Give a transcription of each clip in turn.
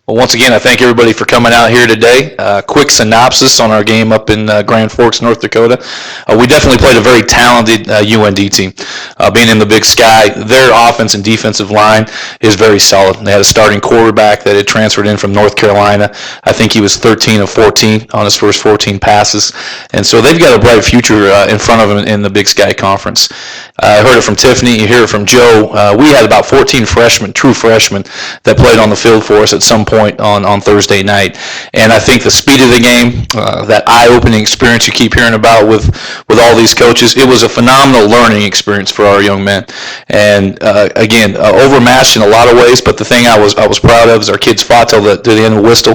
Well, once again, I thank everybody for coming out here today. Quick synopsis on our game up in Grand Forks, North Dakota. We definitely played a very talented UND team. Being in the Big Sky, their offense and defensive line is very solid. They had a starting quarterback that had transferred in from North Carolina. I think he was 13 of 14 on his first 14 passes. And so they've got a bright future in front of them in the Big Sky Conference. I heard it from Tiffany, you hear it from Joe. We had about 14 freshmen, true freshmen, that played on the field for us at some point on Thursday night. And I think the speed of the game, that eye-opening experience you keep hearing about with all these coaches, it was a phenomenal learning experience for our young men. And again, overmatched in a lot of ways, but the thing I was proud of is our kids fought till the end of the whistle.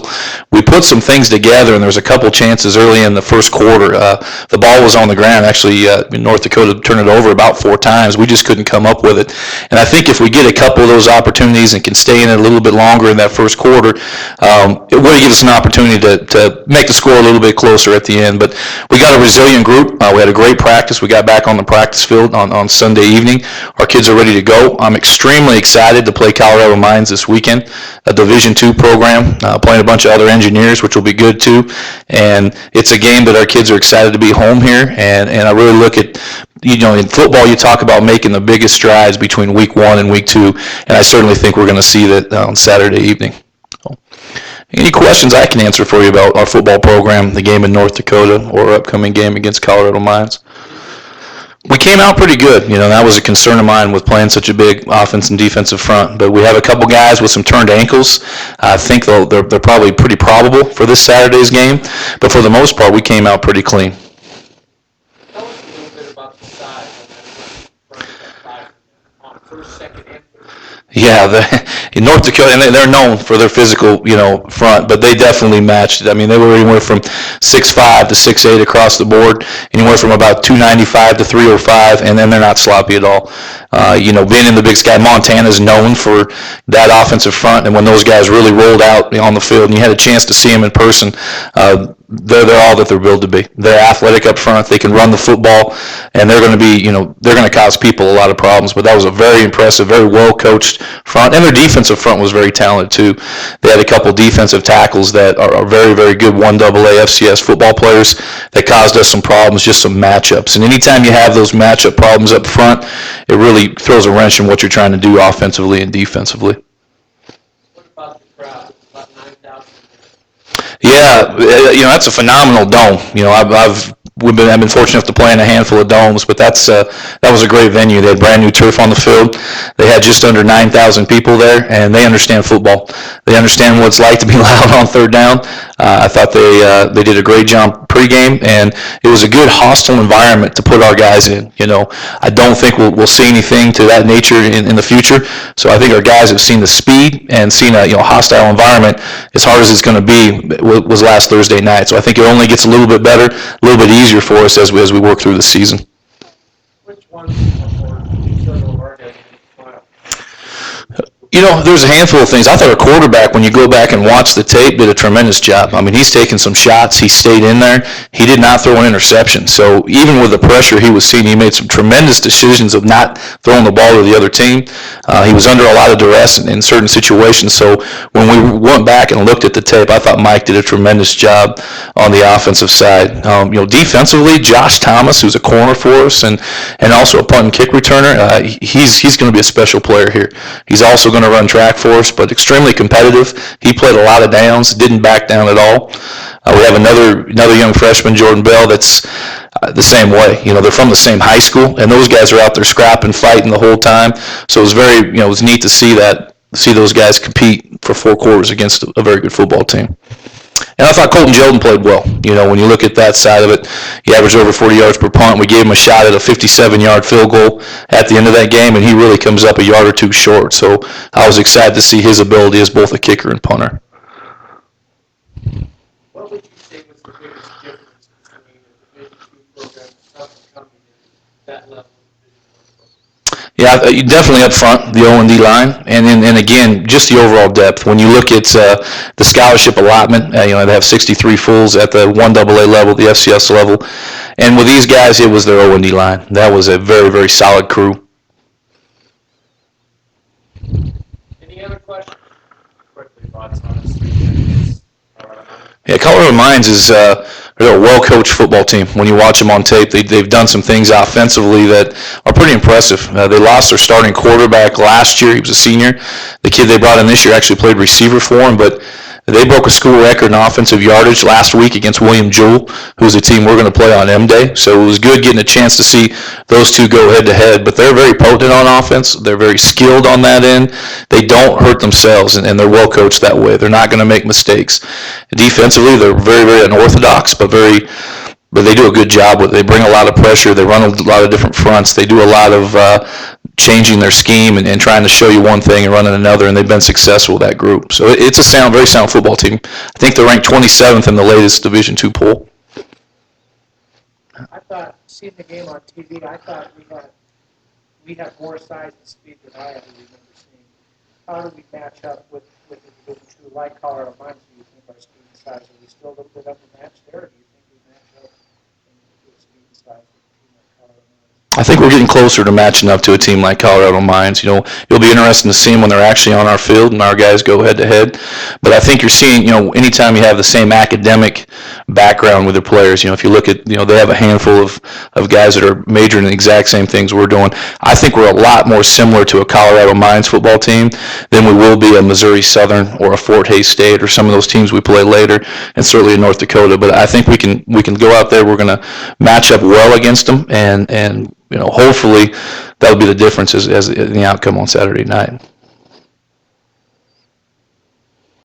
We put some things together, and there was a couple chances early in the first quarter. The ball was on the ground. Actually, North Dakota turned it over about 4 times. We just couldn't come up with it. And I think if we get a couple of those opportunities and can stay in it a little bit longer in that first quarter, it would give us an opportunity to make the score a little bit closer at the end. But we got a resilient group. We had a great practice. We got back on the practice field on Sunday evening. Our kids are ready to go. I'm extremely excited to play Colorado Mines this weekend, a Division II program, playing a bunch of other engineers, which will be good too. And it's a game that our kids are excited to be home here. And I really look at, in football, you talk about making the biggest strides between week 1 and week 2, and I certainly think we're going to see that on Saturday evening. So, any questions I can answer for you about our football program, the game in North Dakota, or our upcoming game against Colorado Mines? We came out pretty good. That was a concern of mine with playing such a big offense and defensive front. But we have a couple guys with some turned ankles. I think they're probably pretty probable for this Saturday's game. But for the most part, we came out pretty clean. Tell us a little bit about the size of that on first, second, and third. Yeah, in North Dakota, and they're known for their physical, front, but they definitely matched it. I mean, they were anywhere from 6'5" to 6'8" across the board, anywhere from about 295 to 305, and then they're not sloppy at all. Being in the Big Sky, Montana's known for that offensive front, and when those guys really rolled out on the field, and you had a chance to see them in person, they're all that they're billed to be. They're athletic up front. They can run the football, and they're going to be, they're going to cause people a lot of problems. But that was a very impressive, very well coached front, and their defensive front was very talented too. They had a couple defensive tackles that are very, very good 1AA FCS football players that caused us some problems, just some matchups. And anytime you have those matchup problems up front, it really throws a wrench in what you're trying to do offensively and defensively. What about the crowd? About 9,000. Yeah, that's a phenomenal dome. I've been fortunate enough to play in a handful of domes, but that was a great venue. They had brand new turf on the field. They had just under 9,000 people there, and they understand football. They understand what it's like to be loud on third down. I thought they did a great job pregame, and it was a good hostile environment to put our guys in. I don't think we'll see anything to that nature in the future. So I think our guys have seen the speed and seen a hostile environment as hard as it's going to be was last Thursday night. So I think it only gets a little bit better, a little bit easier for us as we work through the season. Which one are There's a handful of things. I thought our quarterback, when you go back and watch the tape, did a tremendous job. I mean, he's taken some shots. He stayed in there. He did not throw an interception. So even with the pressure he was seeing, he made some tremendous decisions of not throwing the ball to the other team. He was under a lot of duress in certain situations. So when we went back and looked at the tape, I thought Mike did a tremendous job on the offensive side. Defensively, Josh Thomas, who's a corner for us and also a punt and kick returner, he's going to be a special player here. He's also going to run track for us, but extremely competitive. He played a lot of downs, didn't back down at all. We have another young freshman, Jordan Bell, that's the same way. They're from the same high school, and those guys are out there scrapping, fighting the whole time. So it was it was neat to see those guys compete for 4 quarters against a very good football team. And I thought Colton Jelden played well. When you look at that side of it, he averaged over 40 yards per punt. We gave him a shot at a 57-yard field goal at the end of that game, and he really comes up a yard or two short. So I was excited to see his ability as both a kicker and punter. What would you say was the biggest difference between the Division II program and up and coming in that level? Yeah, definitely up front, the O&D line, and again, just the overall depth. When you look at the scholarship allotment, they have 63 fulls at the 1AA level, the FCS level, and with these guys, it was their O&D line. That was a very, very solid crew. Any other questions? Quickly, Bob. thoughts on us against Colorado Mines? Yeah, Colorado Mines is they're a well-coached football team. When you watch them on tape, they've done some things offensively that are pretty impressive. They lost their starting quarterback last year. He was a senior. The kid they brought in this year actually played receiver for him, but they broke a school record in offensive yardage last week against William Jewell, who's a team we're going to play on M-Day. So it was good getting a chance to see those two go head-to-head. But they're very potent on offense. They're very skilled on that end. They don't hurt themselves, and they're well coached that way. They're not going to make mistakes. Defensively, they're very, very unorthodox, but they do a good job with it. They bring a lot of pressure. They run a lot of different fronts. They do a lot of changing their scheme and trying to show you one thing and running another, and they've been successful with that group. So it's a very sound football team. I think they're ranked 27th in the latest Division II poll. I thought, seeing the game on TV, I thought we had more size and speed than I ever remember seeing. How do we match up with the Division II like Colorado Mines? Do you think our speed and size, are we still a little bit undermatched there, or do you think we match up with speed and size with a team like Colorado Mines? I think we're getting closer to matching up to a team like Colorado Mines. You know, it'll be interesting to see them when they're actually on our field and our guys go head-to-head. But I think you're seeing, you know, anytime you have the same academic background with their players, you know, if you look at, you know, they have a handful of guys that are majoring in the exact same things we're doing. I think we're a lot more similar to a Colorado Mines football team than we will be a Missouri Southern or a Fort Hays State or some of those teams we play later, and certainly in North Dakota. But I think we can go out there. We're going to match up well against them, and you know, hopefully that'll be the difference as in the outcome on Saturday night.